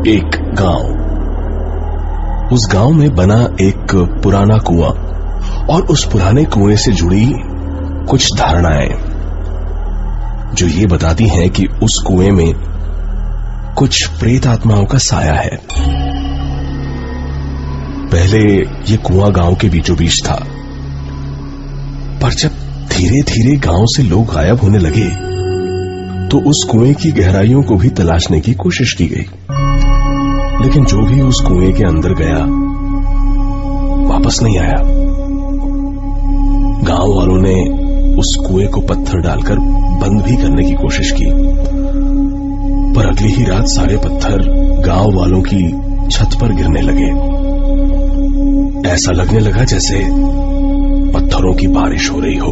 एक गांव। उस गांव में बना एक पुराना कुआं और उस पुराने कुएं से जुड़ी कुछ धारणाएं जो ये बताती हैं कि उस कुएं में कुछ प्रेत आत्माओं का साया है। पहले ये कुआं गांव के बीचों बीच था, पर जब धीरे धीरे गांव से लोग गायब होने लगे तो उस कुएं की गहराइयों को भी तलाशने की कोशिश की गई, लेकिन जो भी उस कुएं के अंदर गया वापस नहीं आया। गांव वालों ने उस कुएं को पत्थर डालकर बंद भी करने की कोशिश की, पर अगली ही रात सारे पत्थर गांव वालों की छत पर गिरने लगे। ऐसा लगने लगा जैसे पत्थरों की बारिश हो रही हो।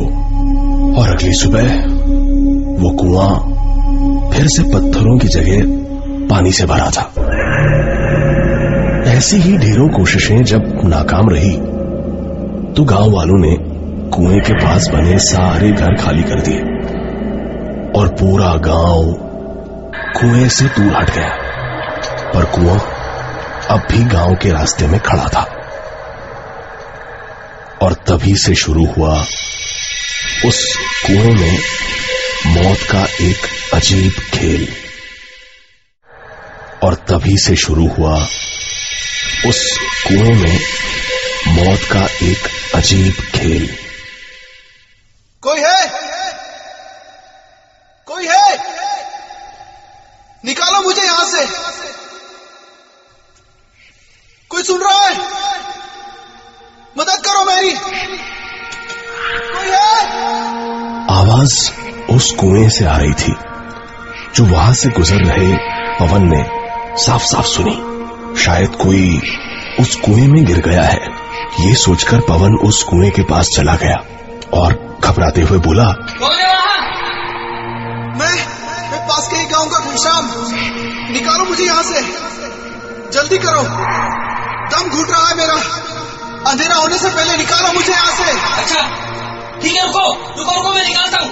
और अगली सुबह वो कुआं फिर से पत्थरों की जगह पानी से भरा था। ऐसी ही ढेरों कोशिशें जब नाकाम रही तो गांव वालों ने कुएं के पास बने सारे घर खाली कर दिए और पूरा गांव कुएं से दूर हट गया। पर कुआं अब भी गांव के रास्ते में खड़ा था। और तभी से शुरू हुआ उस कुएं में मौत का एक अजीब खेल। और तभी से शुरू हुआ उस कुएं में मौत का एक अजीब खेल। कोई है? कोई है? निकालो मुझे यहां से। कोई सुन रहा है? मदद करो मेरी। कोई है? आवाज उस कुएं से आ रही थी जो वहां से गुजर रहे पवन ने साफ साफ सुनी। शायद कोई उस कुएं में गिर गया है। ये सोचकर पवन उस कुएं के पास चला गया और घबराते हुए बोला, कौन है वहां? मैं पास के ही गांव का घनश्याम। निकालो मुझे यहां से, जल्दी करो, दम घुट रहा है मेरा। अंधेरा होने से पहले निकालो मुझे यहाँ से। अच्छा ठीक है, रुको मैं निकालता हूँ।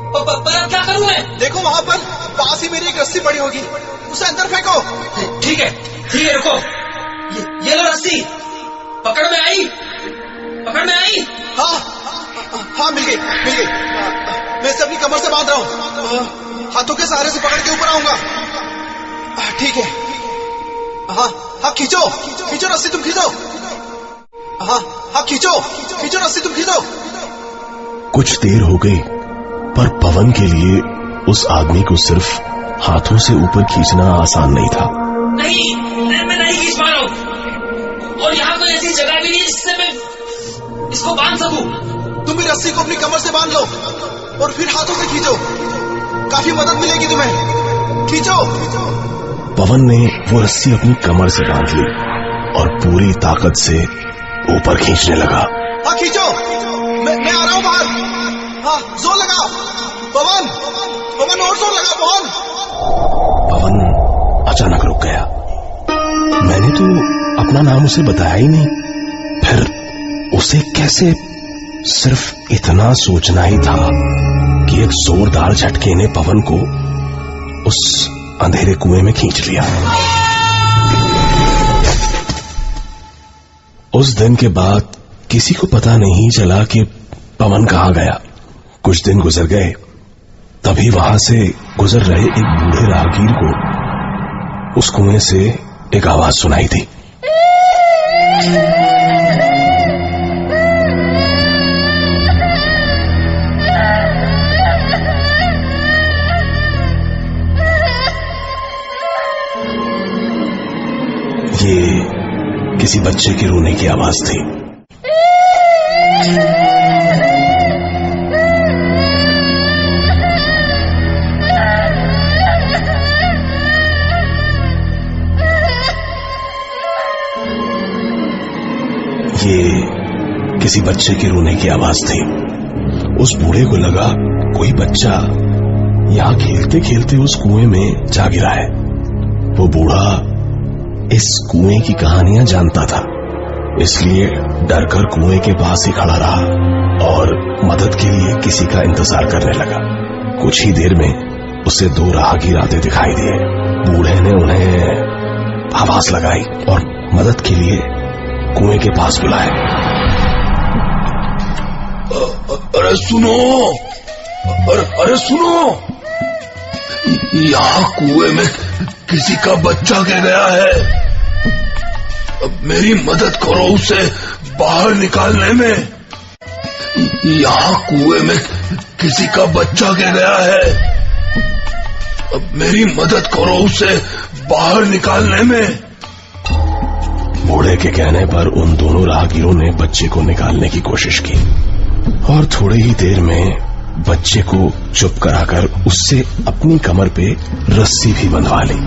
पर अब क्या करूँ मैं? देखो वहाँ पर पास ही मेरी एक रस्सी पड़ी होगी, उसे अंदर फेंको। ठीक है रुको। ये लो रस्सी, पकड़ में आई? हाँ मिल गई। मैं इसे अपनी कमर से बांध रहा हूँ, हाथों के सहारे से पकड़ के ऊपर आऊंगा। ठीक है। हाँ खींचो रस्सी, तुम खींचो। हाँ खींचो रस्सी, तुम खींचो। कुछ देर हो गई, पर पवन के लिए उस आदमी को सिर्फ हाथों से ऊपर खींचना आसान नहीं था। नहीं, मैं नहीं खींच पा रहा हूँ, और यहाँ कोई ऐसी जगह भी नहीं जिससे मैं इसको बांध सकूं। तुम भी रस्सी को अपनी कमर से बांध लो और फिर हाथों से खींचो, काफी मदद मिलेगी तुम्हें। खींचो। पवन ने वो रस्सी अपनी कमर से बांध ली और पूरी ताकत से ऊपर खींचने लगा। हाँ खींचो, मैं आ रहा हूँ बाहर। हाँ जोर लगाओ पवन, और जोर लगाओ पवन अचानक रुक गया। मैंने तो अपना नाम उसे बताया ही नहीं, फिर उसे कैसे? सिर्फ इतना सोचना ही था कि एक जोरदार झटके ने पवन को उस अंधेरे कुएं में खींच लिया। उस दिन के बाद किसी को पता नहीं चला कि पवन कहाँ गया। कुछ दिन गुजर गए, तभी वहां से गुजर रहे एक बूढ़े राहगीर को उस कुएं से एक आवाज सुनाई थी। ये किसी बच्चे के रोने की आवाज थी। ये किसी बच्चे के रोने की आवाज थी। उस बूढ़े को लगा कोई बच्चा यहां खेलते खेलते उस कुएं में जा गिरा है। वो बूढ़ा इस कुएं की कहानियां जानता था, इसलिए डरकर कुएं के पास ही खड़ा रहा और मदद के लिए किसी का इंतजार करने लगा। कुछ ही देर में उसे दो राहगीर आते दिखाई दिए। बूढ़े ने उन्हें आवाज लगाई और मदद के लिए कुएं के पास बुलाए। अरे सुनो, अरे सुनो, यहाँ कुएं में किसी का बच्चा गिर गया है। मेरी मदद करो उसे बाहर निकालने में। यहाँ कुएं में किसी का बच्चा गिर गया है। मेरी मदद करो उसे बाहर निकालने में। बूढ़े के कहने पर उन दोनों राहगीरों ने बच्चे को निकालने की कोशिश की और थोड़ी ही देर में बच्चे को चुप कराकर उससे अपनी कमर पे रस्सी भी बंधवा ली।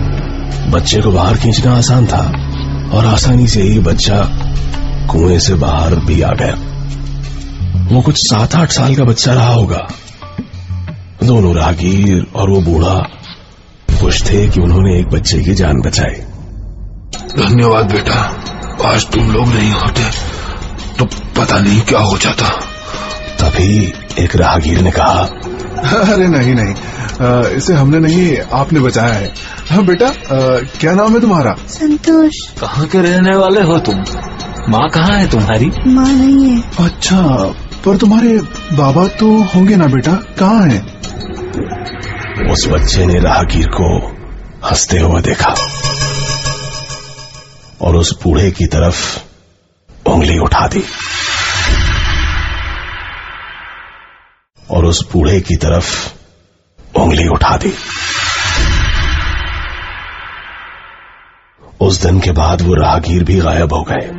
बच्चे को बाहर खींचना आसान था और आसानी से ही बच्चा कुएं से बाहर भी आ गया। वो कुछ 7-8 साल का बच्चा रहा होगा। दोनों राहगीर और वो बूढ़ा खुश थे कि उन्होंने एक बच्चे की जान बचाई। धन्यवाद बेटा, आज तुम लोग नहीं होते तो पता नहीं क्या हो जाता। तभी एक राहगीर ने कहा, अरे नहीं, इसे हमने नहीं, आपने बचाया है। हाँ बेटा, क्या नाम है तुम्हारा? संतोष। कहाँ के रहने वाले हो तुम? माँ कहाँ है तुम्हारी? माँ नहीं है। अच्छा, पर तुम्हारे बाबा तो होंगे ना बेटा, कहाँ हैं? उस बच्चे ने राहगीर को हंसते हुए देखा और उस बूढ़े की तरफ उंगली उठा दी उस दिन के बाद वो राहगीर भी गायब हो गए।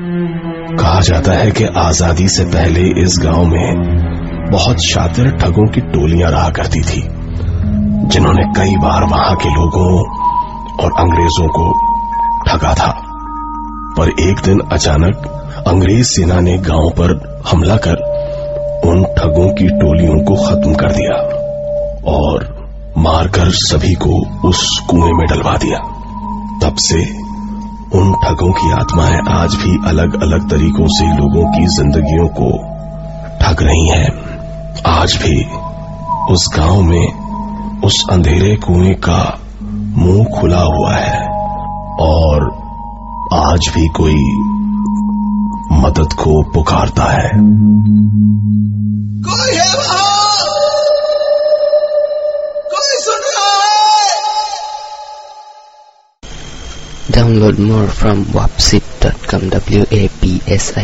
कहा जाता है कि आजादी से पहले इस गांव में बहुत शातिर ठगों की टोलियां रहा करती थी, जिन्होंने कई बार वहां के लोगों और अंग्रेजों को ठगा था। पर एक दिन अचानक अंग्रेज सेना ने गांव पर हमला कर उन ठगों की टोलियों को खत्म कर दिया और मारकर सभी को उस कुएं में डलवा दिया। तब से उन ठगों की आत्माएं आज भी अलग अलग तरीकों से लोगों की जिंदगियों को ठग रही हैं। आज भी उस गांव में उस अंधेरे कुएं का मुंह खुला हुआ है और आज भी कोई मदद को पुकारता है। कोई है वहां? कोई सुन रहा है? Download more from wapsit.com. WAPSI